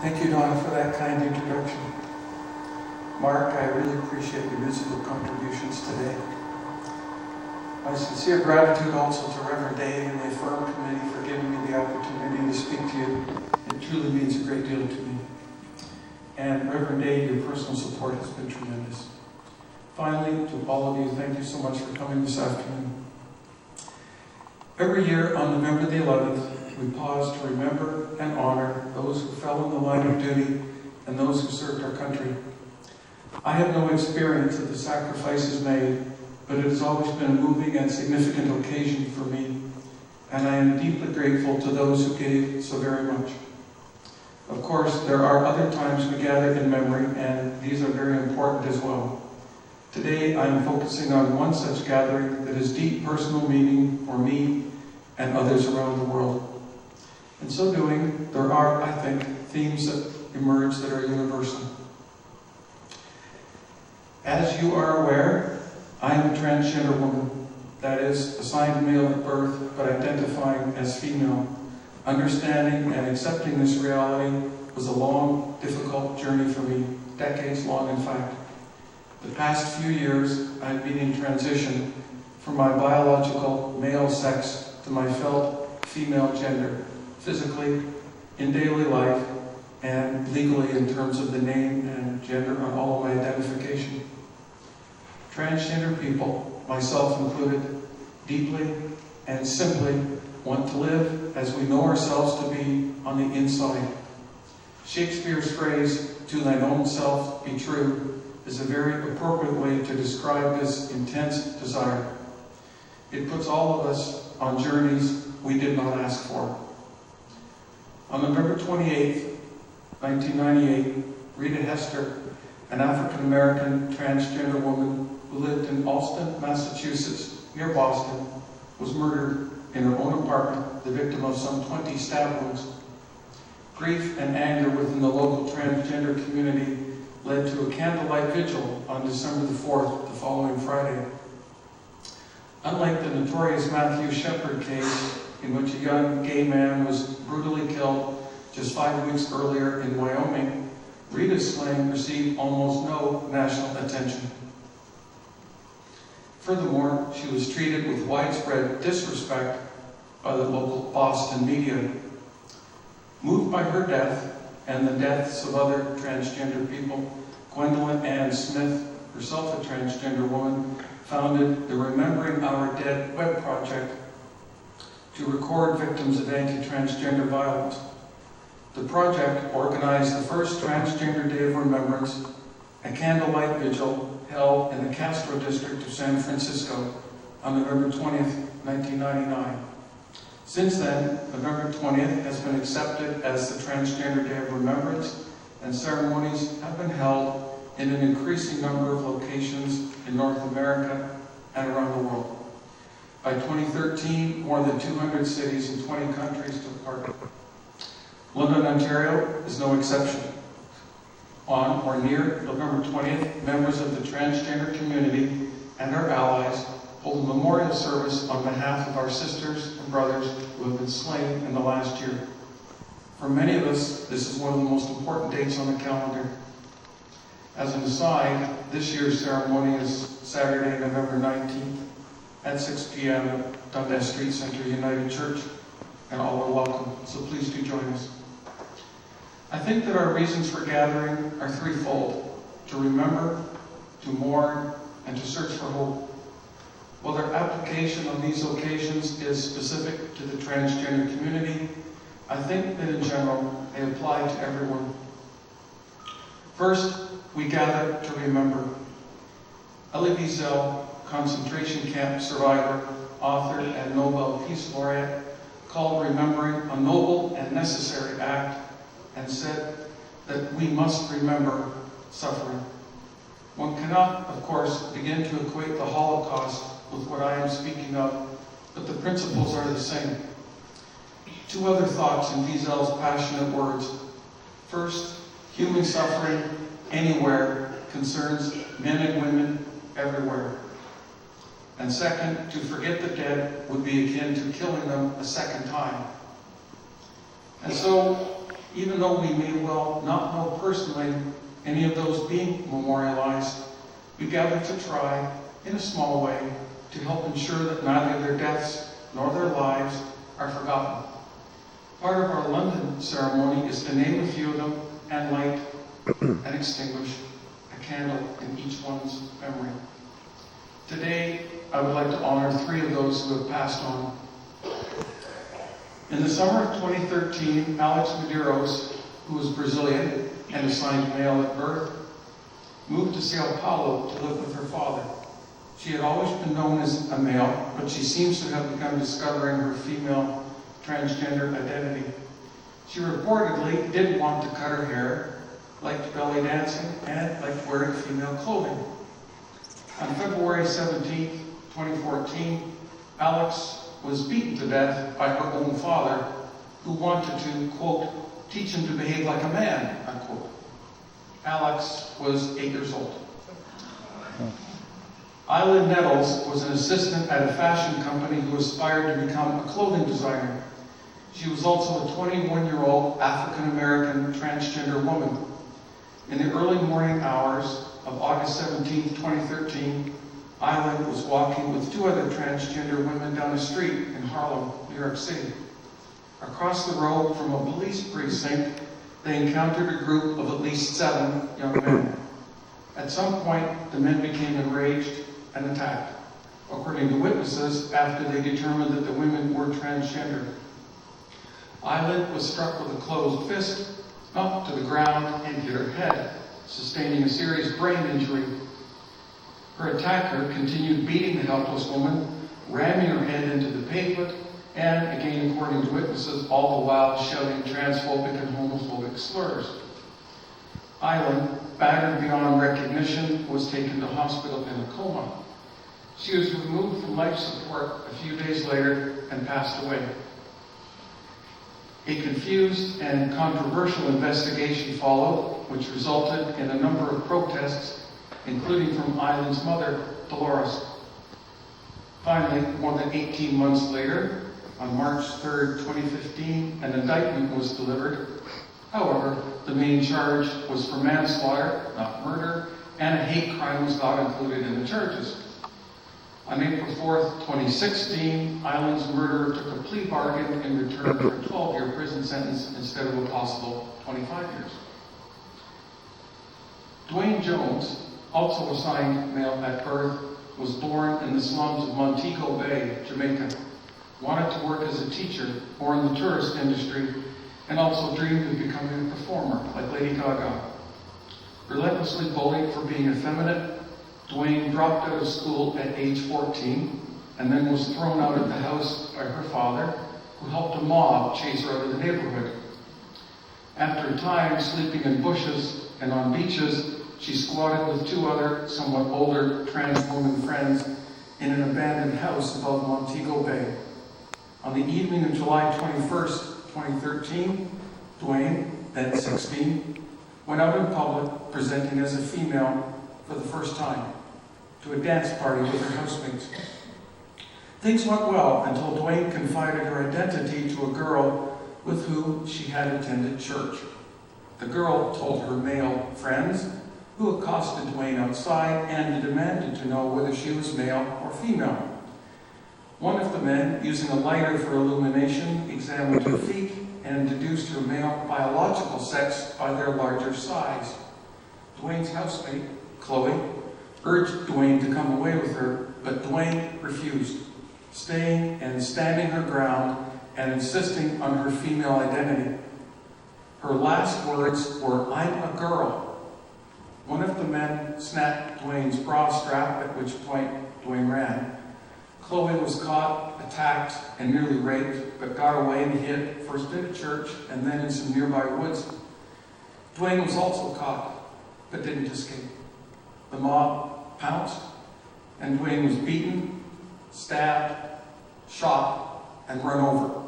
Thank you, Donna, for that kind introduction. Mark, I really appreciate your musical contributions today. My sincere gratitude also to Reverend Dave and the Affirm Committee for giving me the opportunity to speak to you. It truly means a great deal to me. And Reverend Dave, your personal support has been tremendous. Finally, to all of you, thank you so much for coming this afternoon. Every year on November the 11th, we pause to remember and honor those who fell in the line of duty and those who served our country. I have no experience of the sacrifices made, but it has always been a moving and significant occasion for me, and I am deeply grateful to those who gave so very much. Of course, there are other times we gather in memory, and these are very important as well. Today, I am focusing on one such gathering that has deep personal meaning for me and others around the world. In so doing, there are, I think, themes that emerge that are universal. As you are aware, I am a transgender woman, that is, assigned male at birth, but identifying as female. Understanding and accepting this reality was a long, difficult journey for me, decades long in fact. The past few years, I've been in transition from my biological male sex to my felt female gender, physically, in daily life, and legally in terms of the name and gender on all of my identification. Transgender people, myself included, deeply and simply want to live as we know ourselves to be on the inside. Shakespeare's phrase, "To thine own self be true," is a very appropriate way to describe this intense desire. It puts all of us on journeys we did not ask for. On November 28, 1998, Rita Hester, an African-American transgender woman who lived in Allston, Massachusetts, near Boston, was murdered in her own apartment, the victim of some 20 stab wounds. Grief and anger within the local transgender community led to a candlelight vigil on December the 4th, the following Friday. Unlike the notorious Matthew Shepard case, in which a young gay man was brutally killed just 5 weeks earlier in Wyoming, Rita's slaying received almost no national attention. Furthermore, she was treated with widespread disrespect by the local Boston media. Moved by her death and the deaths of other transgender people, Gwendolyn Ann Smith, herself a transgender woman, founded the Remembering Our Dead web project to record victims of anti-transgender violence. The project organized the first Transgender Day of Remembrance, a candlelight vigil held in the Castro district of San Francisco on November 20th, 1999. Since then, November 20th has been accepted as the Transgender Day of Remembrance, and ceremonies have been held in an increasing number of locations in North America and around the world. By 2013, more than 200 cities in 20 countries took part. London, Ontario is no exception. On or near November 20th, members of the transgender community and our allies hold a memorial service on behalf of our sisters and brothers who have been slain in the last year. For many of us, this is one of the most important dates on the calendar. As an aside, this year's ceremony is Saturday, November 19th at 6 p.m. at Dundas Street Center United Church, and all are welcome, so please do join us. I think that our reasons for gathering are threefold: to remember, to mourn, and to search for hope. While their application on these occasions is specific to the transgender community, I think that in general they apply to everyone. First, we gather to remember. Elie Wiesel, concentration camp survivor, author, and Nobel Peace Laureate, called remembering a noble and necessary act, and said that we must remember suffering. One cannot, of course, begin to equate the Holocaust with what I am speaking of, but the principles are the same. Two other thoughts in Wiesel's passionate words. First, human suffering anywhere concerns men and women everywhere. And second, to forget the dead would be akin to killing them a second time. And so, Even though we may well not know personally any of those being memorialized, we gather to try, in a small way, to help ensure that neither their deaths nor their lives are forgotten. Part of our London ceremony is to name a few of them and light and extinguish a candle in each one's memory. Today, I would like to honor 3 of those who have passed on. In the summer of 2013, Alex Medeiros, who was Brazilian and assigned male at birth, moved to Sao Paulo to live with her father. She had always been known as a male, but she seems to have begun discovering her female transgender identity. She reportedly didn't want to cut her hair, liked belly dancing, and liked wearing female clothing. On February 17, 2014, Alex was beaten to death by her own father, who wanted to, quote, teach him to behave like a man, unquote. Alex was 8 years old. Eileen Nettles was an assistant at a fashion company who aspired to become a clothing designer. She was also a 21-year-old African-American transgender woman. In the early morning hours of August 17, 2013, Eileen was walking with 2 other transgender women down a street in Harlem, New York City. Across the road from a police precinct, they encountered a group of at least 7 young men. At some point, the men became enraged and attacked, according to witnesses, after they determined that the women were transgender. Eileen was struck with a closed fist, knocked to the ground, and hit her head, sustaining a serious brain injury. Her attacker continued beating the helpless woman, ramming her head into the pavement, and, again according to witnesses, all the while shouting transphobic and homophobic slurs. Eileen, battered beyond recognition, was taken to hospital in a coma. She was removed from life support a few days later and passed away. A confused and controversial investigation followed, which resulted in a number of protests, including from Eileen's mother, Dolores. Finally, more than 18 months later, on March 3, 2015, an indictment was delivered. However, the main charge was for manslaughter, not murder, and a hate crime was not included in the charges. On April 4, 2016, Eileen's murderer took a plea bargain in return for a 12-year prison sentence instead of a possible 25 years. Dwayne Jones, also assigned male at birth, was born in the slums of Montego Bay, Jamaica, wanted to work as a teacher or in the tourist industry, and also dreamed of becoming a performer like Lady Gaga. Relentlessly bullied for being effeminate, Dwayne dropped out of school at age 14 and then was thrown out of the house by her father, who helped a mob chase her out of the neighborhood. After a time sleeping in bushes and on beaches, she squatted with 2 other, somewhat older trans woman friends in an abandoned house above Montego Bay. On the evening of July 21st, 2013, Dwayne, then 16, went out in public presenting as a female for the first time to a dance party with her housemates. Things went well until Dwayne confided her identity to a girl with whom she had attended church. The girl told her male friends, who accosted Dwayne outside and demanded to know whether she was male or female. One of the men, using a lighter for illumination, examined her feet and deduced her male biological sex by their larger size. Dwayne's housemate, Chloe, urged Dwayne to come away with her, but Dwayne refused, staying and standing her ground and insisting on her female identity. Her last words were, "I'm a girl." One of the men snapped Dwayne's bra strap, at which point Dwayne ran. Chloe was caught, attacked, and nearly raped, but got away and hid, first in a church and then in some nearby woods. Dwayne was also caught, but didn't escape. The mob pounced, and Dwayne was beaten, stabbed, shot, and run over,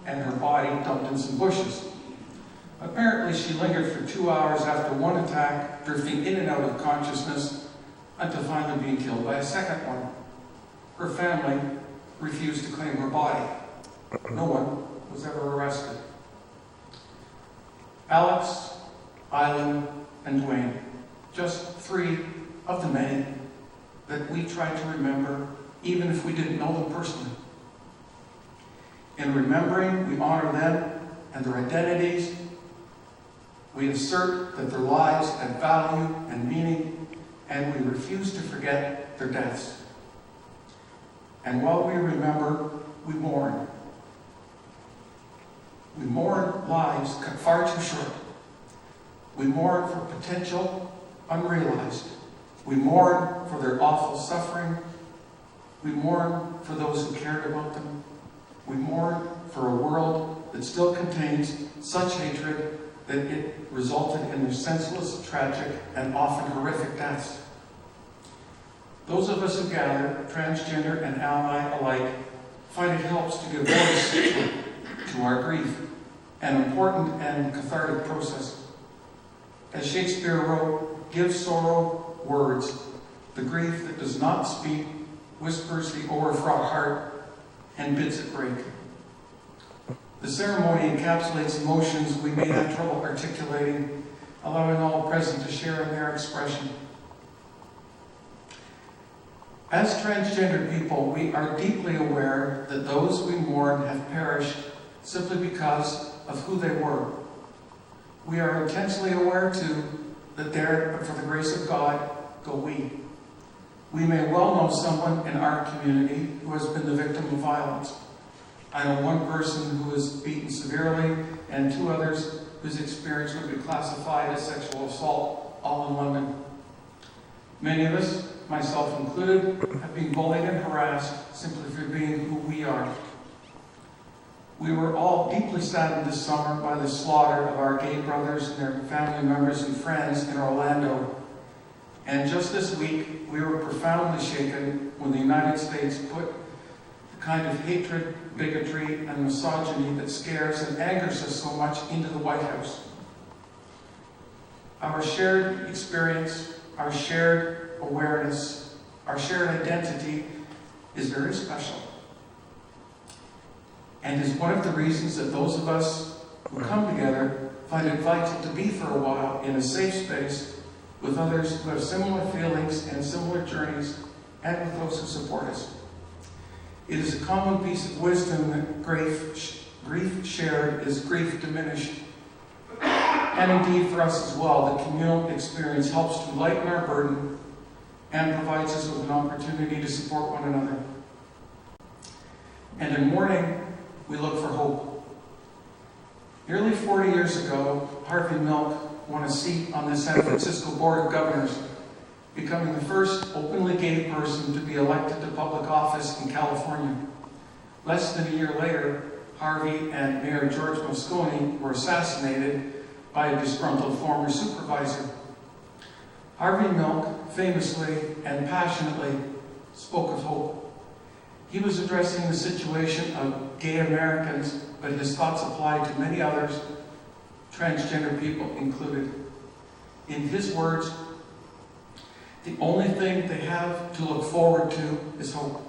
and her body dumped in some bushes. Apparently, she lingered for 2 hours after one attack, drifting in and out of consciousness, until finally being killed by a second one. Her family refused to claim her body. No one was ever arrested. Alex, Island, and Dwayne, just 3 of the many that we try to remember, even if we didn't know them personally. In remembering, we honor them and their identities. We assert that their lives had value and meaning, and we refuse to forget their deaths. And while we remember, we mourn. We mourn lives cut far too short. We mourn for potential unrealized. We mourn for their awful suffering. We mourn for those who cared about them. We mourn for a world that still contains such hatred that it resulted in their senseless, tragic, and often horrific deaths. Those of us who gather, transgender and ally alike, find it helps to give voice to our grief, an important and cathartic process. As Shakespeare wrote, "Give sorrow words. The grief that does not speak whispers the overfraught heart and bids it break." The ceremony encapsulates emotions we may have trouble articulating, allowing all present to share in their expression. As transgender people, we are deeply aware that those we mourn have perished simply because of who they were. We are intensely aware, too, that there, but for the grace of God, go we. We may well know someone in our community who has been the victim of violence. I know one person who was beaten severely, and 2 others whose experience would be classified as sexual assault, all in London. Many of us, myself included, have been bullied and harassed simply for being who we are. We were all deeply saddened this summer by the slaughter of our gay brothers and their family members and friends in Orlando. And just this week, we were profoundly shaken when the United States put the kind of hatred, bigotry, and misogyny that scares and angers us so much into the White House. Our shared experience, our shared awareness, our shared identity is very special, and is one of the reasons that those of us who come together find it vital to be for a while in a safe space with others who have similar feelings and similar journeys, and with those who support us. It is a common piece of wisdom that grief shared is grief diminished. And indeed for us as well, the communal experience helps to lighten our burden and provides us with an opportunity to support one another. And in mourning, we look for hope. Nearly 40 years ago, Harvey Milk won a seat on the San Francisco Board of Governors, becoming the first openly gay person to be elected to public office in California. Less than a year later, Harvey and Mayor George Moscone were assassinated by a disgruntled former supervisor. Harvey Milk famously and passionately spoke of hope. He was addressing the situation of gay Americans, but his thoughts applied to many others, transgender people included. In his words, the only thing they have to look forward to is hope.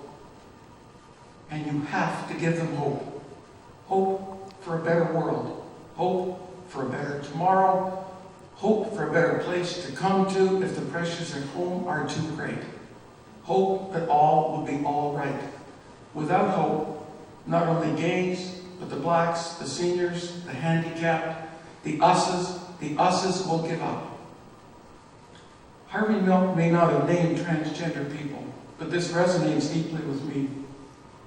And you have to give them hope. Hope for a better world. Hope for a better tomorrow. Hope for a better place to come to if the pressures at home are too great. Hope that all will be all right. Without hope, not only gays, but the blacks, the seniors, the handicapped, the us's will give up. Harvey Milk may not have named transgender people, but this resonates deeply with me.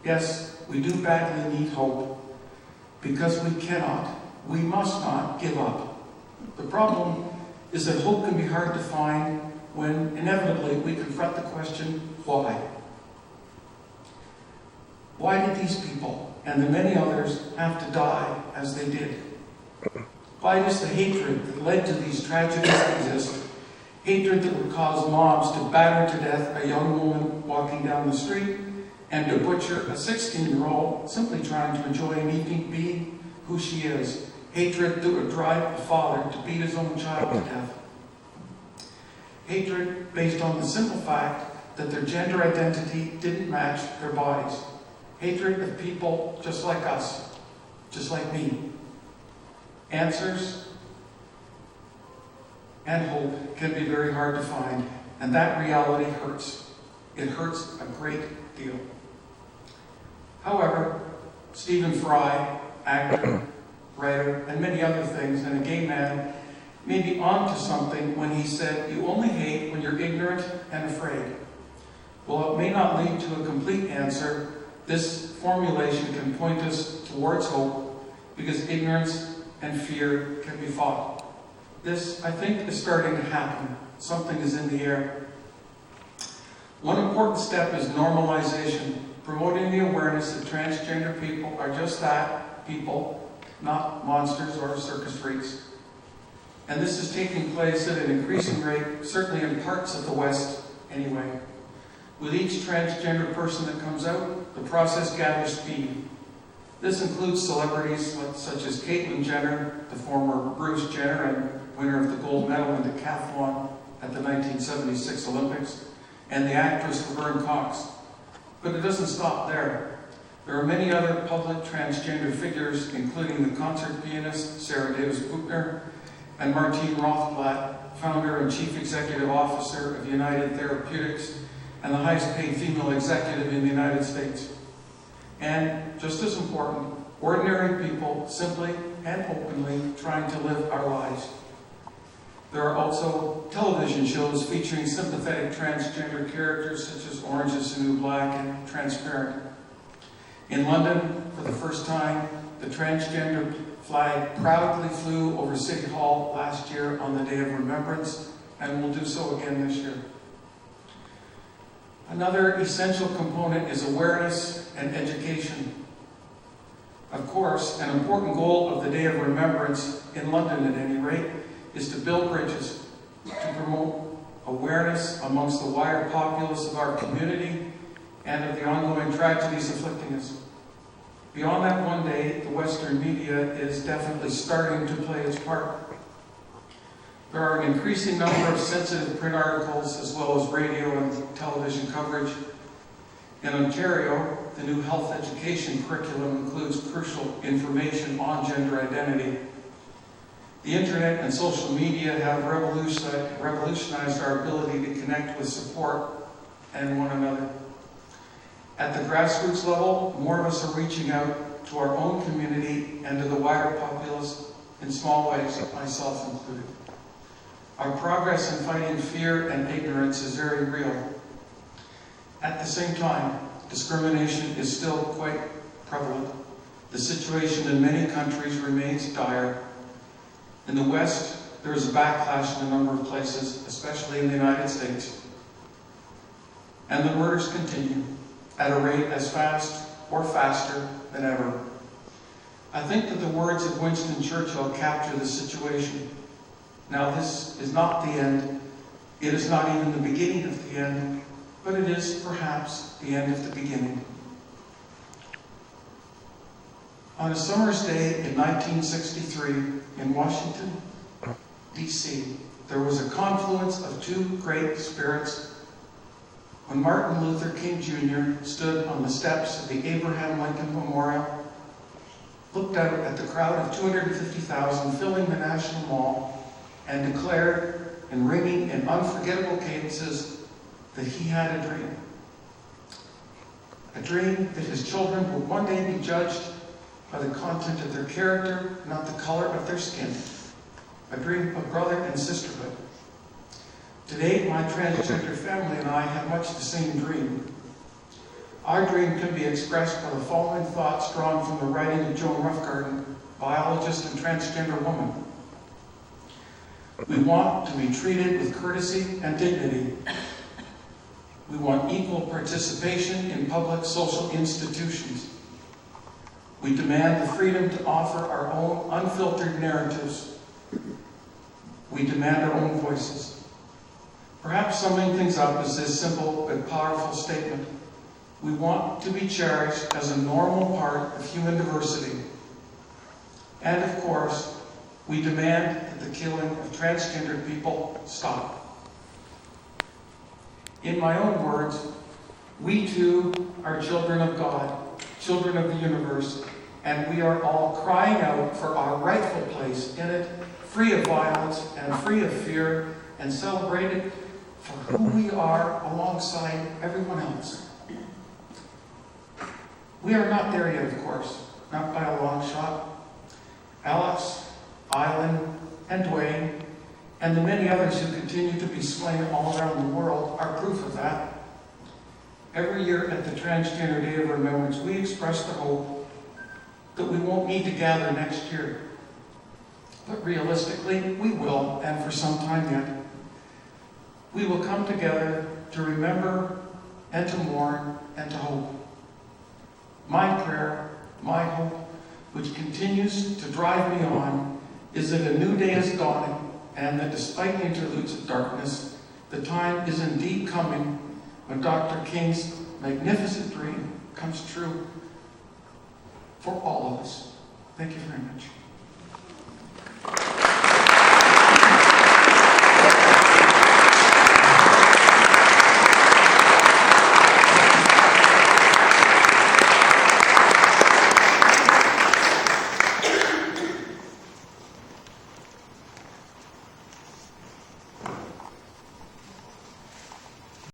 Yes, we do badly need hope, because we must not give up. The problem is that hope can be hard to find when inevitably we confront the question, why? Why did these people and the many others have to die as they did? Why does the hatred that led to these tragedies exist? Hatred that would cause mobs to batter to death a young woman walking down the street and to butcher a 16-year-old simply trying to enjoy an evening being who she is. Hatred that would drive a father to beat his own child to death. Hatred based on the simple fact that their gender identity didn't match their bodies. Hatred of people just like us, just like me. Answers? and hope can be very hard to find, and that reality hurts. It hurts a great deal. However, Stephen Fry, actor, writer, and many other things, and a gay man, may be onto something when he said, "You only hate when you're ignorant and afraid." While it may not lead to a complete answer, this formulation can point us towards hope, because ignorance and fear can be fought. This, I think, is starting to happen. Something is in the air. One important step is normalization, promoting the awareness that transgender people are just that, people, not monsters or circus freaks. And this is taking place at an increasing rate, certainly in parts of the West anyway. With each transgender person that comes out, the process gathers speed. This includes celebrities such as Caitlyn Jenner, the former Bruce Jenner and winner of the gold medal in decathlon at the 1976 Olympics, and the actress Laverne Cox. But it doesn't stop there. There are many other public transgender figures, including the concert pianist Sarah Davis-Buchner and Martine Rothblatt, founder and chief executive officer of United Therapeutics and the highest paid female executive in the United States. And, just as important, ordinary people simply and openly trying to live our lives. There are also television shows featuring sympathetic transgender characters such as Orange is the New Black and Transparent. In London, for the first time, the transgender flag proudly flew over City Hall last year on the Day of Remembrance, and will do so again this year. Another essential component is awareness and education. Of course, an important goal of the Day of Remembrance, in London at any rate, is to build bridges, to promote awareness amongst the wider populace of our community and of the ongoing tragedies afflicting us. Beyond that one day, the Western media is definitely starting to play its part. There are an increasing number of sensitive print articles as well as radio and television coverage. In Ontario, the new health education curriculum includes crucial information on gender identity. The internet and social media have revolutionized our ability to connect with support and one another. At the grassroots level, more of us are reaching out to our own community and to the wider populace in small ways, myself included. Our progress in fighting fear and ignorance is very real. At the same time, discrimination is still quite prevalent. The situation in many countries remains dire. In the West, there is a backlash in a number of places, especially in the United States. And the murders continue at a rate as fast or faster than ever. I think that the words of Winston Churchill capture the situation. Now, this is not the end. It is not even the beginning of the end, but it is perhaps the end of the beginning. On a summer's day in 1963 in Washington, D.C., there was a confluence of two great spirits when Martin Luther King Jr. stood on the steps of the Abraham Lincoln Memorial, looked out at the crowd of 250,000 filling the National Mall, and declared in ringing and unforgettable cadences that he had a dream. A dream that his children would one day be judged by the content of their character, not the color of their skin. A dream of brother and sisterhood. Today, my transgender family and I have much the same dream. Our dream can be expressed by the following thoughts drawn from the writing of Joan Roughgarden, biologist and transgender woman. We want to be treated with courtesy and dignity. We want equal participation in public social institutions. We demand the freedom to offer our own unfiltered narratives. We demand our own voices. Perhaps summing things up is this simple but powerful statement. We want to be cherished as a normal part of human diversity. And of course, we demand that the killing of transgender people stop. In my own words, we too are children of God, children of the universe, and we are all crying out for our rightful place in it free of violence and free of fear, and celebrated for who we are alongside everyone else. We are not there yet, of course, not by a long shot. Alex, Island, and Dwayne, and the many others who continue to be slain all around the world are proof of that. Every year at the Transgender Day of Remembrance, we express the hope that we won't need to gather next year. But realistically, we will, and for some time yet. We will come together to remember and to mourn and to hope. My prayer, my hope, which continues to drive me on, is that a new day is dawning, and that despite the interludes of darkness, the time is indeed coming when Dr. King's magnificent dream comes true for all of us. Thank you very much.